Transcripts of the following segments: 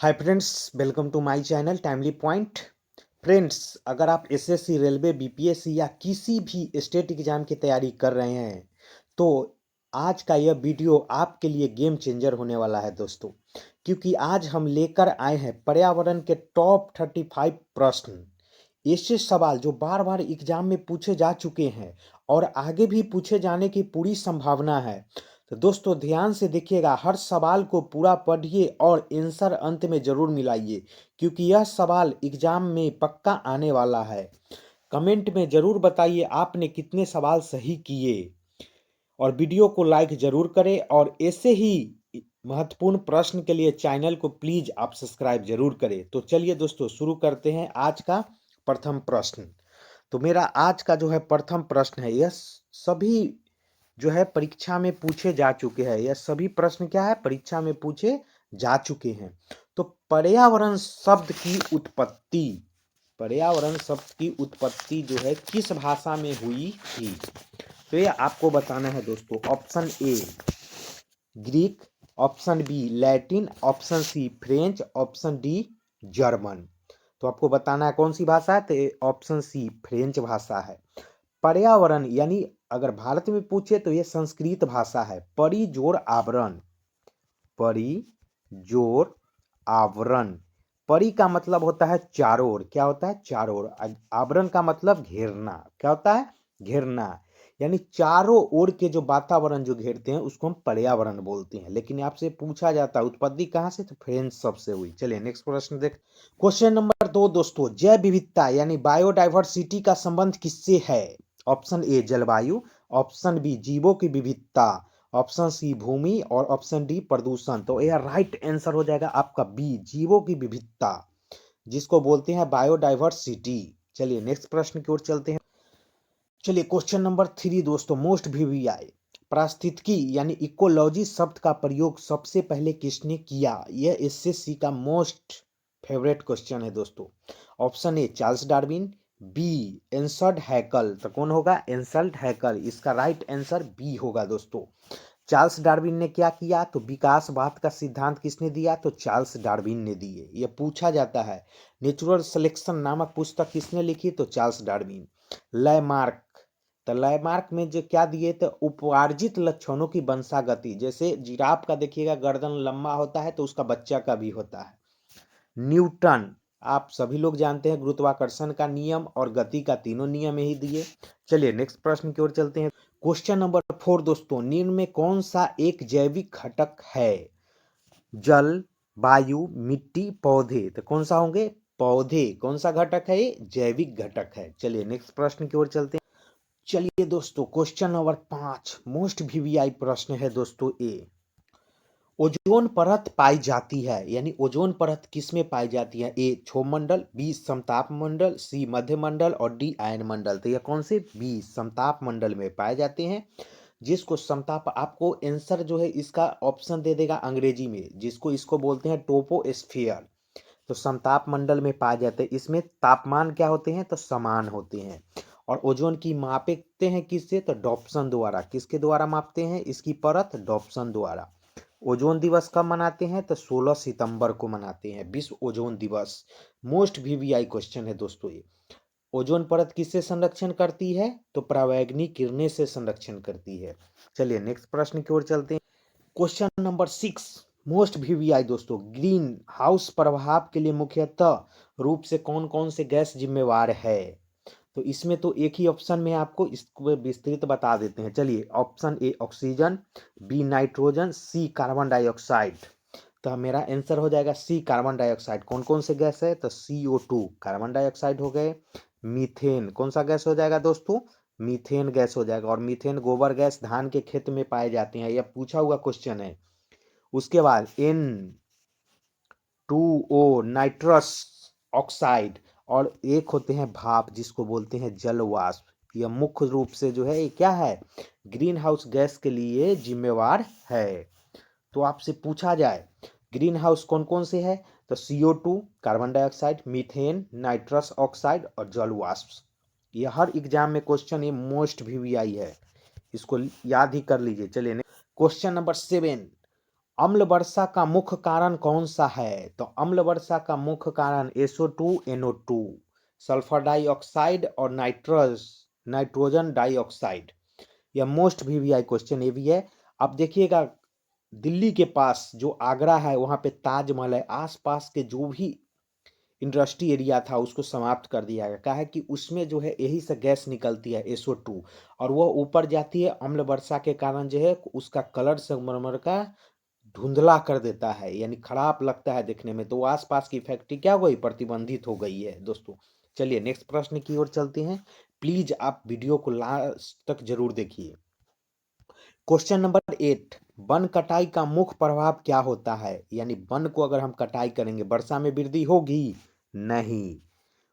Hi friends, welcome to my channel timely point. Friends, अगर आप SSC, railway, BPSC या किसी भी स्टेट एग्जाम की तैयारी कर रहे हैं तो आज का यह वीडियो आपके लिए गेम चेंजर होने वाला है दोस्तों। क्योंकि आज हम लेकर आए हैं पर्यावरण के टॉप 35 प्रश्न, ऐसे सवाल जो बार बार एग्जाम में पूछे जा चुके हैं और आगे भी पूछे जाने की पूरी संभावना है। तो दोस्तों ध्यान से देखिएगा, हर सवाल को पूरा पढ़िए और आंसर अंत में जरूर मिलाइए, क्योंकि यह सवाल एग्जाम में पक्का आने वाला है। कमेंट में जरूर बताइए आपने कितने सवाल सही किए और वीडियो को लाइक जरूर करें और ऐसे ही महत्वपूर्ण प्रश्न के लिए चैनल को प्लीज आप सब्सक्राइब जरूर करें। तो चलिए दोस्तों शुरू करते हैं आज का प्रथम प्रश्न। तो मेरा आज का जो है प्रथम प्रश्न है, यह सभी जो है परीक्षा में पूछे जा चुके हैं। यह सभी प्रश्न क्या है, परीक्षा में पूछे जा चुके हैं। तो पर्यावरण शब्द की उत्पत्ति, पर्यावरण शब्द की उत्पत्ति जो है किस भाषा में हुई थी, तो ये आपको बताना है दोस्तों। Option A Greek, option B Latin, option C French, option D German. तो आपको बताना है कौन सी भाषा है, तो ऑप्शन सी फ्रेंच भाषा है। पर्यावरण यानी अगर भारत में पूछे तो यह संस्कृत भाषा है। परि जोड़ आवरण, परि जोड़ आवरण। परि का मतलब होता है चारों ओर, क्या होता है चारों ओर। आवरण का मतलब घेरना, क्या होता है घेरना। यानी चारों ओर के जो वातावरण जो घेरते हैं उसको हम पर्यावरण बोलते हैं। लेकिन आपसे पूछा जाता है उत्पत्ति कहां से, तो फ्रेंच शब्द से हुई। चलिए नेक्स्ट प्रश्न देख। क्वेश्चन नंबर 2 दोस्तों, जैव विविधता यानी बायोडाइवर्सिटी का संबंध किससे है। ऑप्शन ए जलवायु, ऑप्शन बी जीवों की विविधता, ऑप्शन सी भूमि और ऑप्शन डी प्रदूषण। तो यह राइट आंसर हो जाएगा आपका बी, जीवों की विविधता, जिसको बोलते हैं बायोडाइवर्सिटी। चलिए नेक्स्ट प्रश्न की ओर चलते हैं। चलिए क्वेश्चन नंबर 3 दोस्तों, मोस्ट वीवीआई पारिस्थितिकी यानी इकोलॉजी शब्द का प्रयोग सबसे पहले किसने किया। यह एसएससी का मोस्ट फेवरेट क्वेश्चन है दोस्तों। Option A Charles Darwin, B Ernst Haeckel. तो कौन होगा, एंसर्ड हैकल। इसका राइट आंसर बी होगा दोस्तों। चार्ल्स डार्विन ने क्या किया, तो विकासवाद का सिद्धांत किसने दिया, तो चार्ल्स डार्विन ने दिए। यह पूछा जाता है। नेचुरल सिलेक्शन नामक पुस्तक किसने लिखी, तो चार्ल्स डार्विन। लैमार्क, तो लैमार्क में जो क्या दिए, तो उपार्जित लक्षणों की वंशागति। जैसे जिराफ का देखिएगा गर्दन लंबा होता है तो उसका बच्चा का भी होता है। न्यूटन, आप सभी लोग जानते हैं, गुरुत्वाकर्षण का नियम और गति का तीनों नियम यही दिए। चलिए नेक्स्ट प्रश्न की ओर चलते हैं। क्वेश्चन नंबर 4 दोस्तों, निम्न में कौन सा एक जैविक घटक है। जल, वायु, मिट्टी, पौधे। तो कौन सा होंगे, पौधे। कौन सा घटक है, ये जैविक घटक है। चलिए नेक्स्ट प्रश्न की ओर चलते हैं। चलिए दोस्तों क्वेश्चन नंबर 5 मोस्ट वीवीआई प्रश्न है दोस्तों। ए ओजोन परत पाई जाती है, यानी ओजोन परत किस में पाई जाती है। ए क्षोभ मंडल, बी समताप मंडल, सी मध्य मंडल और डी आयन मंडल। तो यह कौन से, बी समताप मंडल में पाए जाते हैं। जिसको समताप, आपको आंसर जो है इसका ऑप्शन दे देगा अंग्रेजी में, जिसको इसको बोलते हैं टोपोस्फियर। तो समताप मंडल में पाए जाते हैं। इसमें तापमान क्या होते हैं, तो समान होते हैं। और ओजोन की मापते हैं किससे, तो डॉप्सन द्वारा। किसके द्वारा मापते हैं इसकी परत, डॉप्सन द्वारा। ओजोन दिवस कब मनाते हैं, तो 16 सितंबर को मनाते हैं, विश्व ओजोन दिवस। मोस्ट वीवीआई क्वेश्चन है दोस्तों ये। ओजोन परत किससे संरक्षण करती है, तो परावैंगनी किरणें से संरक्षण करती है। चलिए नेक्स्ट प्रश्न की ओर चलते हैं। क्वेश्चन नंबर 6 मोस्ट वीवीआई दोस्तों, ग्रीन हाउस प्रभाव के लिए मुख्यतः रूप से कौन कौन से गैस जिम्मेवार है। तो इसमें तो एक ही ऑप्शन में आपको इसको विस्तृत बता देते हैं। चलिए option A oxygen, B nitrogen, C carbon dioxide. तो मेरा आंसर हो जाएगा सी कार्बन डाइऑक्साइड। कौन कौन से गैस है, तो CO2 कार्बन डाइऑक्साइड हो गए। मीथेन कौन सा गैस हो जाएगा दोस्तों, मीथेन गैस हो जाएगा। और मीथेन गोबर गैस धान के खेत में पाए जाते हैं, यह पूछा हुआ क्वेश्चन है। उसके बाद N2O नाइट्रस ऑक्साइड, और एक होते हैं भाप जिसको बोलते हैं जल वाष्प। यह मुख्य रूप से जो है ये क्या है, ग्रीन हाउस गैस के लिए जिम्मेवार है। तो आपसे पूछा जाए ग्रीन हाउस कौन कौन से है, तो CO2 carbon dioxide, methane, nitrous oxide और जल वाष्प। यह हर एग्जाम में क्वेश्चन ये मोस्ट वीवीआई है, इसको याद ही कर लीजिए। चलिए क्वेश्चन नंबर 7 अम्ल वर्षा का मुख्य कारण कौन सा है? तो अम्ल वर्षा का मुख्य कारण SO2 NO2 सल्फर डाइऑक्साइड और नाइट्रोजन डाइऑक्साइड। यह मोस्ट VVI क्वेश्चन ये भी है। अब देखिएगा, दिल्ली के पास जो आगरा है वहां पे ताजमहल है, आसपास के जो भी इंडस्ट्री एरिया था उसको समाप्त कर दिया गया। क्या है कि उसमें जो है यही से गैस निकलती है SO2, और वो ऊपर जाती है, अम्ल वर्षा के कारण जो है उसका कलर संगमरमर का धुंधला कर देता है, यानी खराब लगता है देखने में। तो आसपास की फैक्ट्री क्या हो गई, प्रतिबंधित हो गई है दोस्तों। चलिए नेक्स्ट प्रश्न की ओर चलते हैं। प्लीज आप वीडियो को लास्ट तक जरूर देखिए। क्वेश्चन नंबर 8, वन कटाई का मुख्य प्रभाव क्या होता है? यानी वन को अगर हम कटाई करेंगे वर्षा में वृद्धि होगी नहीं।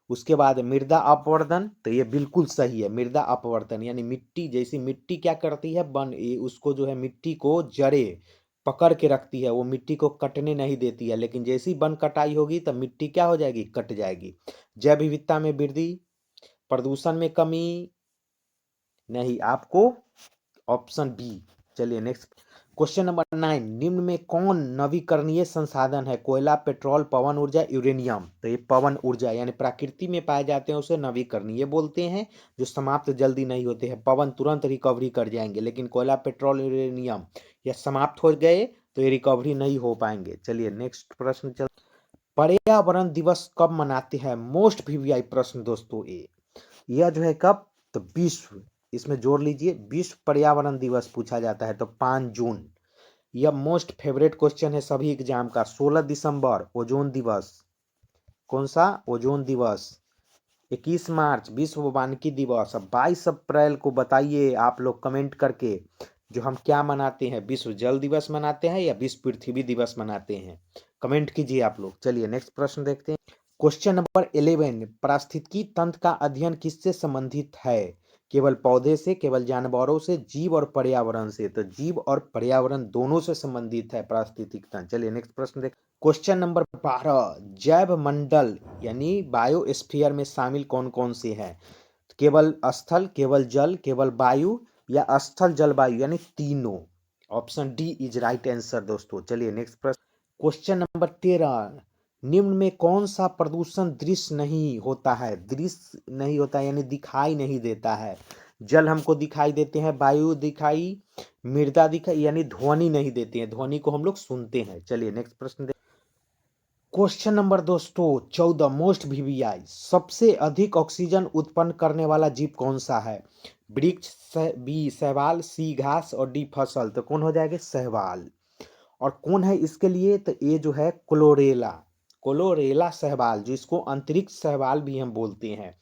उसके बाद मृदा अपवर्तन, तो ये बिल्कुल सही है। मृदा अपवर्तन यानी मिट्टी, जैसी मिट्टी क्या करती है, वन उसको जो है मिट्टी को जड़े पकड़ के रखती है, वो मिट्टी को कटने नहीं देती है। लेकिन जैसी वन कटाई होगी तब मिट्टी क्या हो जाएगी, कट जाएगी। जैव विविधता में वृद्धि, प्रदूषण में कमी, नहीं, आपको ऑप्शन बी। चलिए नेक्स्ट क्वेश्चन नंबर 9, निम्न में कौन नवीकरणीय संसाधन है? कोयला, पेट्रोल, पवन ऊर्जा, यूरेनियम। तो ये पवन ऊर्जा यानी प्रकृति में पाए जाते हैं उसे नवीकरणीय बोलते हैं, जो समाप्त जल्दी नहीं होते हैं। पवन तुरंत रिकवरी कर जाएंगे, लेकिन कोयला, पेट्रोल, यूरेनियम ये समाप्त हो गए तो ये रिकवरी नहीं हो पाएंगे। चलिए नेक्स्ट प्रश्न चल। पर्यावरण दिवस कब मनाते हैं? मोस्ट VVI प्रश्न दोस्तों यह जो है कब, तो विश्व, इसमें जोड़ लीजिए, विश्व पर्यावरण दिवस पूछा जाता है तो 5 जून। यह मोस्ट फेवरेट क्वेश्चन है सभी एग्जाम का। 16 दिसंबर ओजोन दिवस, कौन सा, ओजोन दिवस। 21 मार्च विश्व वानिकी दिवस। अब 22 अप्रैल को बताइए आप लोग कमेंट करके, जो हम क्या मनाते हैं, विश्व जल दिवस मनाते हैं या विश्व पृथ्वी दिवस मनाते हैं, कमेंट कीजिए आप लोग। चलिए नेक्स्ट प्रश्न देखते हैं। क्वेश्चन नंबर 11, पारिस्थितिकी तंत्र का अध्ययन किससे संबंधित है? केवल पौधे से, केवल जानवरों से, जीव और पर्यावरण से? तो जीव और पर्यावरण दोनों से संबंधित है पारिस्थितिक तंत्र। चलिए नेक्स्ट प्रश्न देख। क्वेश्चन नंबर 12, जैव मंडल यानी बायोस्फीयर में शामिल कौन कौन से हैं? केवल स्थल, केवल जल, केवल वायु, या स्थल जल वायु यानी तीनों। Option D is right answer दोस्तों। चलिए नेक्स्ट प्रश्न। क्वेश्चन नंबर 13, निम्न में कौन सा प्रदूषण दृश्य नहीं होता है? दृश्य नहीं होता यानी दिखाई नहीं देता है। जल हमको दिखाई देते हैं, वायु दिखाई, मृदा दिखाई, यानी ध्वनि नहीं देते हैं, ध्वनि को हम लोग सुनते हैं। चलिए नेक्स्ट प्रश्न। क्वेश्चन नंबर दोस्तों 14, मोस्ट VVI, सबसे अधिक ऑक्सीजन उत्पन्न करने वाला जीव कौन सा है? वृक्ष, बी शैवाल, सी घास और डी फसल। तो कौन हो जाएगा, शैवाल। और कौन है इसके लिए, तो ये जो है क्लोरेला, क्लोरेला शैवाल, जिसको अंतरिक्ष शैवाल भी हम बोलते हैं।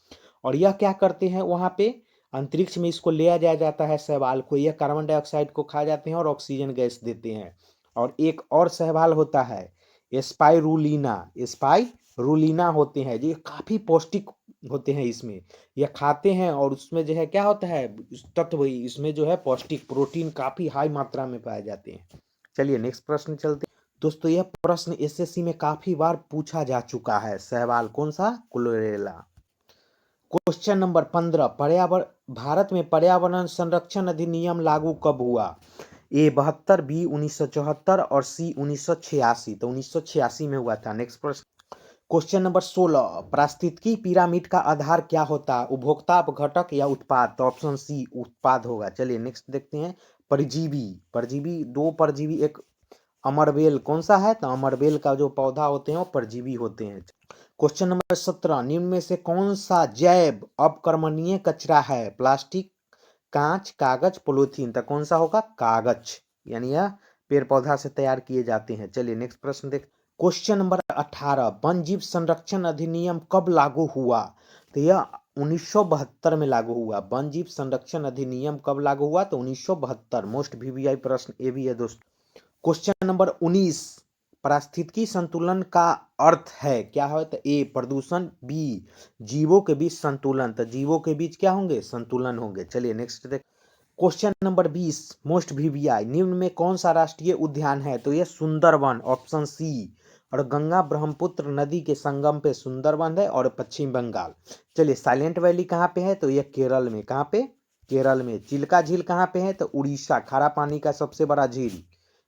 और यह क्या करते हैं, वहां पे अंतरिक्ष में इसको ले जाया जाता है शैवाल को, यह कार्बन डाइऑक्साइड को खा जाते हैं और ऑक्सीजन गैस देते हैं। और एक और शैवाल होता है स्पाइरुलिना, स्पाइरुलिना होते हैं, ये काफी पौष्टिक होते हैं। इसमें यह खाते हैं और उसमें जो है क्या होता है, तत्व इसमें जो है पौष्टिक प्रोटीन काफी हाई मात्रा में पाए जाते हैं। चलिए नेक्स्ट प्रश्न चलते हैं। दोस्तों यह प्रश्न SSC में काफी बार पूछा जा चुका है, शैवाल कौन सा, क्लोरेला। क्वेश्चन नंबर 15, पर्यावरण, भारत में पर्यावरण संरक्षण अधिनियम लागू कब हुआ? A 72, B 1974 और C 1986। तो 1986 में हुआ था। नेक्स्ट प्रश्न। क्वेश्चन नंबर 16, पारिस्थितिकी पिरामिड का आधार क्या होता है? उपभोक्ता, अपघटक या उत्पाद? तो ऑप्शन सी उत्पाद होगा। चलिए नेक्स्ट देखते हैं। परजीवी, परजीवी, दो परजीवी, एक अमरबेल, कौन सा है, तो अमरबेल का जो पौधा होते हैं वो परजीवी होते हैं। क्वेश्चन नंबर 17, निम्न में से कौन सा जैव अपकर्मणीय कचरा है? प्लास्टिक, कांच, कागज, पॉलीथीन। तो कौन सा होगा, कागज, यानी यह पेड़ पौधा से तैयार किए जाते हैं। चलिए नेक्स्ट प्रश्न देख। क्वेश्चन नंबर 18, वन जीव संरक्षण अधिनियम कब लागू हुआ? तो यह 1972 में लागू हुआ। वन जीव संरक्षण अधिनियम कब लागू हुआ? तो 1972। मोस्ट VVI प्रश्न ये भी है दोस्तों। क्वेश्चन नंबर 19, पारिस्थितिकी संतुलन का अर्थ है क्या है? तो ए प्रदूषण, बी जीवों के बीच संतुलन। तो जीवों के बीच क्या होंगे, संतुलन होंगे। चलिए नेक्स्ट देख। क्वेश्चन नंबर 20, मोस्ट VVI, निम्न में कौन सा राष्ट्रीय उद्यान है? तो यह सुंदरवन, ऑप्शन सी। और गंगा ब्रह्मपुत्र नदी के संगम पे सुंदरवन है और पश्चिम बंगाल। चलिए साइलेंट वैली कहाँ पे है? तो यह केरल में। कहाँ पे, केरल में। चिल्का झील कहाँ पे है? तो उड़ीसा, खारा पानी का सबसे बड़ा झील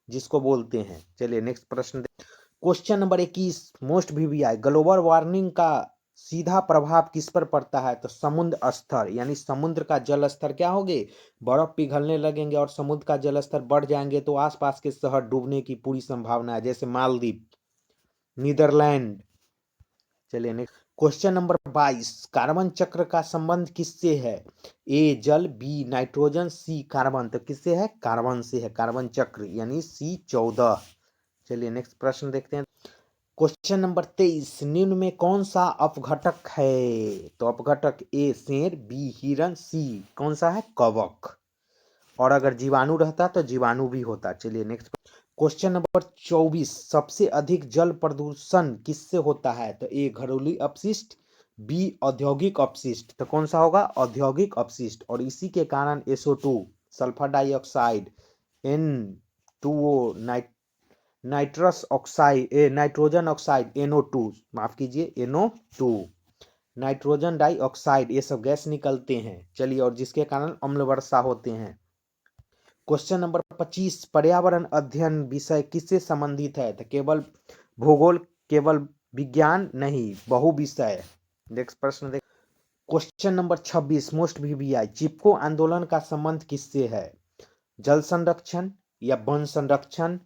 जिसको बोलते हैं। चलिए नेक्स्ट प्रश्न। Question number 21 most VVI, global warming का सीधा प्रभाव किस पर पड़ता है? तो समुद्र स्तर, यानी समुद्र का जल स्तर क्या होगे, बर्फ पिघलने लगेंगे और समुद्र का जल स्तर बढ़ जाएंगे तो आसपास के शहर डूबने की पूरी संभावना है, जैसे मालदीव, नीदरलैंड। चलिए नेक्स्ट क्वेश्चन नंबर 22, कार्बन चक्र का संबंध किससे है? ए जल, बी नाइट्रोजन, सी कार्बन। तो किससे है? कार्बन से है, कार्बन चक्र, यानी C14। चलिए नेक्स्ट प्रश्न देखते हैं। क्वेश्चन नंबर 23, निम्न में कौन सा अपघटक है? तो अपघटक ए शेर, बी हिरण, सी कौन सा है? कवक। और अगर जीवाणु रहता तो जीवाणु भी होता। चलिए नेक्स्ट क्वेश्चन नंबर 24, सबसे अधिक जल प्रदूषण किससे होता है? तो ए घरेलू अपशिष्ट, बी औद्योगिक अपशिष्ट। तो कौन सा होगा? औद्योगिक अपशिष्ट। और इसी के कारण SO2 sulphur dioxide, N2O nitrous oxide, nitrogen oxide NO2, माफ कीजिए NO2, नाइट्रोजन डाइऑक्साइड, ये सब गैस निकलते हैं। चलिए, और जिसके कारण अम्ल वर्षा होते हैं। क्वेश्चन नंबर 25, पर्यावरण अध्ययन विषय किससे संबंधित है? तो केवल भूगोल, केवल विज्ञान नहीं, बहु विषय। नेक्स्ट प्रश्न देख। क्वेश्चन नंबर 26 मोस्ट वीवीआई, चिपको आंदोलन का संबंध किससे है? जल संरक्षण या वन संरक्षण?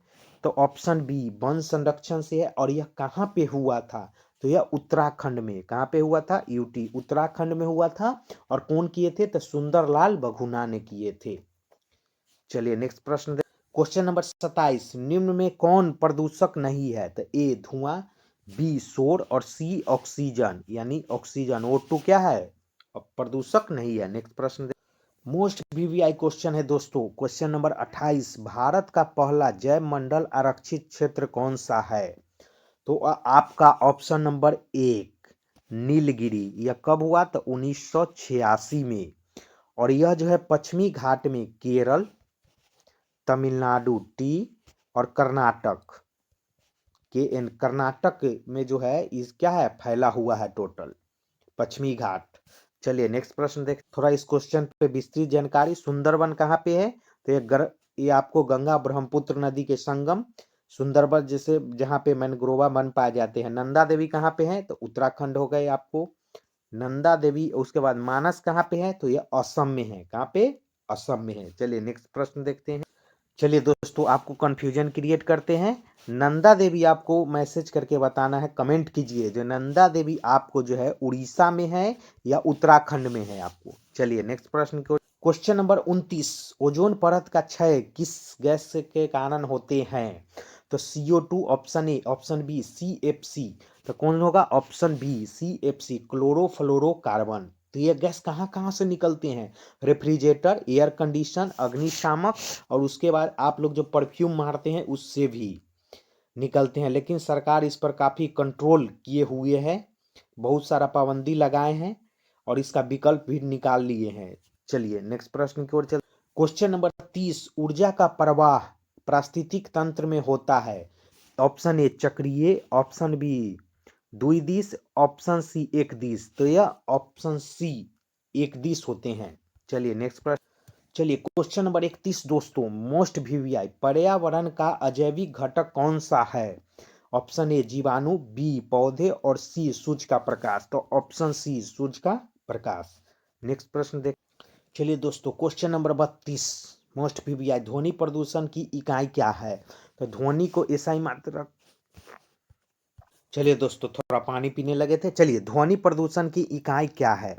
तो ऑप्शन बी वन संरक्षण से है। और यह कहाँ पे हुआ था? तो यह उत्तराखंड में। कहाँ पे हुआ था? यूटी, उत्तराखंड में हुआ था। और कौन किए थे? तो सुंदरलाल बघुना ने किए थे। चलिए नेक्स्ट प्रश्न। क्वेश्चन नंबर 27, निम्न में कौन प्रदूषक नहीं है? तो ए धुआं, बी शोर, और सी ऑक्सीजन, यानी ऑक्सीजन O2 क्या है? प्रदूषक नहीं है। नेक्स्ट प्रश्न। मोस्ट वीवीआई क्वेश्चन है दोस्तों, क्वेश्चन नंबर 28, भारत का पहला जैव मंडल आरक्षित क्षेत्र कौन सा है? तो आपका ऑप्शन नंबर 1 नीलगिरी। यह कब हुआ? तो 1986 में। और यह जो है पश्चिमी घाट में केरल, तमिलनाडु टी, और कर्नाटक कर्नाटक में जो है इस क्या है फैला हुआ है टोटल पश्चिमी घाट। चलिए नेक्स्ट प्रश्न देख। थोड़ा इस क्वेश्चन पे विस्तृत जानकारी। सुंदरवन कहाँ पे है? तो ये आपको गंगा ब्रह्मपुत्र नदी के संगम सुंदरवन, जैसे जहाँ पे मैनग्रोवा वन पाए जाते हैं। नंदा देवी कहाँ पे है? तो उत्तराखंड हो गए आपको नंदा देवी। उसके बाद मानस कहाँ पे है? तो ये असम में है। कहाँ पे? असम में है। चलिए नेक्स्ट प्रश्न देखते हैं। चलिए दोस्तों, आपको कंफ्यूजन क्रिएट करते हैं। नंदा देवी आपको मैसेज करके बताना है, कमेंट कीजिए जो नंदा देवी आपको जो है उड़ीसा में है या उत्तराखंड में है आपको। चलिए नेक्स्ट प्रश्न को। क्वेश्चन नंबर 29, ओजोन परत का क्षय किस गैस के कारण होते हैं? तो CO2 option A, option B CFC। तो कौन होगा? Option B CFC, chlorofluorocarbon. तो ये गैस कहाँ कहाँ से निकलते हैं? रेफ्रिजरेटर, एयर कंडीशन, अग्निशामक, और उसके बाद आप लोग जो परफ्यूम मारते हैं उससे भी निकलते हैं। लेकिन सरकार इस पर काफ़ी कंट्रोल किए हुए है, बहुत सारा पाबंदी लगाए हैं और इसका विकल्प भी निकाल लिए हैं। चलिए नेक्स्ट प्रश्न की ओर चल। क्वेश्चन नंबर 30, ऊर्जा का प्रवाह पारिस्थितिक तंत्र में होता है। ऑप्शन ए चक्रीय, ऑप्शन बी द्विदिश, ऑप्शन सी एक दिश। तो यह ऑप्शन सी एक दिश होते हैं। चलिए नेक्स्ट प्रश्न। चलिए क्वेश्चन नंबर 31 दोस्तों, मोस्ट वीवीआई, पर्यावरण का अजैविक घटक कौन सा है? ऑप्शन ए जीवाणु, बी पौधे, और सी सूर्य का प्रकाश। तो ऑप्शन सी सूर्य का प्रकाश। नेक्स्ट प्रश्न देख। चलिए दोस्तों, क्वेश्चन नंबर 32 मोस्ट वीवीआई, ध्वनि प्रदूषण की इकाई क्या है? तो ध्वनि को SI मात्रक। चलिए दोस्तों, थोड़ा पानी पीने लगे थे। चलिए, ध्वनि प्रदूषण की इकाई क्या है?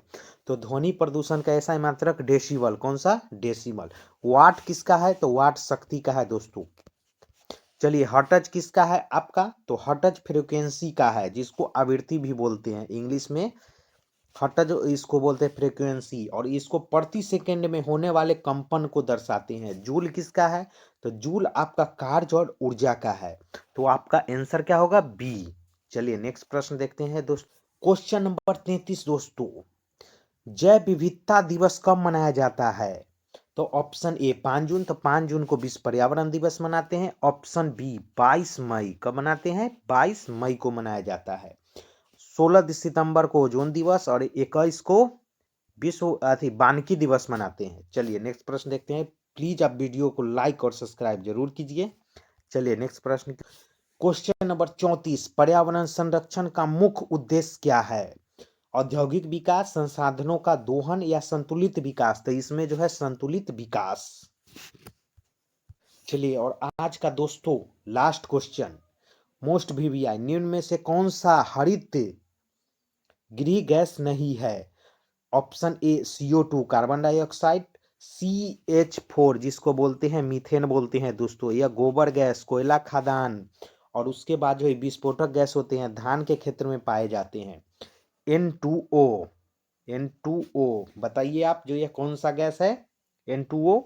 तो ध्वनि प्रदूषण का SI मात्रक डेसिबल। कौन सा? डेसिबल। वाट किसका है? तो वाट शक्ति का है दोस्तों। चलिए, हर्ट्ज किसका है आपका? तो हर्ट्ज फ्रीक्वेंसी का है, जिसको आवृत्ति भी बोलते हैं इंग्लिश में। हर्ट्ज इसको बोलते हैं फ्रीक्वेंसी, और इसको प्रति सेकंड में होने वाले कंपन को दर्शाते हैं। जूल किसका है? तो जूल आपका कार्य और ऊर्जा का है। तो आपका आंसर क्या होगा? बी। चलिए नेक्स्ट प्रश्न देखते हैं दोस्तों। क्वेश्चन नंबर 33 दोस्तों, जैव विविधता दिवस कब मनाया जाता है? तो ऑप्शन ए 5 जून। तो 5 जून को विश्व पर्यावरण दिवस मनाते हैं। ऑप्शन बी 22 मई। कब मनाते हैं? 22 मई को मनाया जाता है। 16 सितंबर को ओजोन दिवस, और 21 को विश्व वानिकी दिवस मनाते हैं। चलिए नेक्स्ट प्रश्न देखते हैं। प्लीज आप वीडियो को लाइक और सब्सक्राइब जरूर कीजिए। चलिए नेक्स्ट प्रश्न। क्वेश्चन नंबर 34, पर्यावरण संरक्षण का मुख्य उद्देश्य क्या है? औद्योगिक विकास, संसाधनों का दोहन या संतुलित विकास? तो इसमें जो है संतुलित विकास। चलिए, और आज का दोस्तों लास्ट क्वेश्चन, मोस्ट वीवीआई, निम्न में से कौन सा हरित गृह गैस नहीं है? Option A CO2 carbon dioxide, CH4 जिसको बोलते हैं मीथेन बोलते हैं दोस्तों, या गोबर गैस, कोयला खदान, और उसके बाद जो विस्फोटक गैस होते हैं धान के क्षेत्र में पाए जाते हैं, N2O। N2O बताइए आप, जो ये कौन सा गैस है? N2O,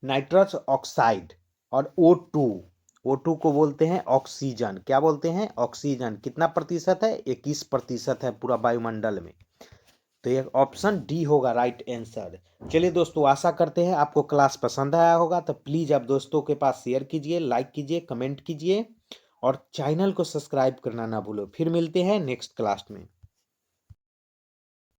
नाइट्रस ऑक्साइड, और O2 को बोलते हैं ऑक्सीजन। क्या बोलते हैं? ऑक्सीजन। कितना प्रतिशत है? 21% है पूरा वायुमंडल में। तो ये ऑप्शन डी होगा राइट आंसर। चलिए दोस्तों, आशा करते हैं आपको क्लास पसंद आया होगा। तो प्लीज़ आप दोस्तों के पास शेयर कीजिए, लाइक कीजिए, कमेंट कीजिए, और चैनल को सब्सक्राइब करना ना भूलो। फिर मिलते हैं नेक्स्ट क्लास में।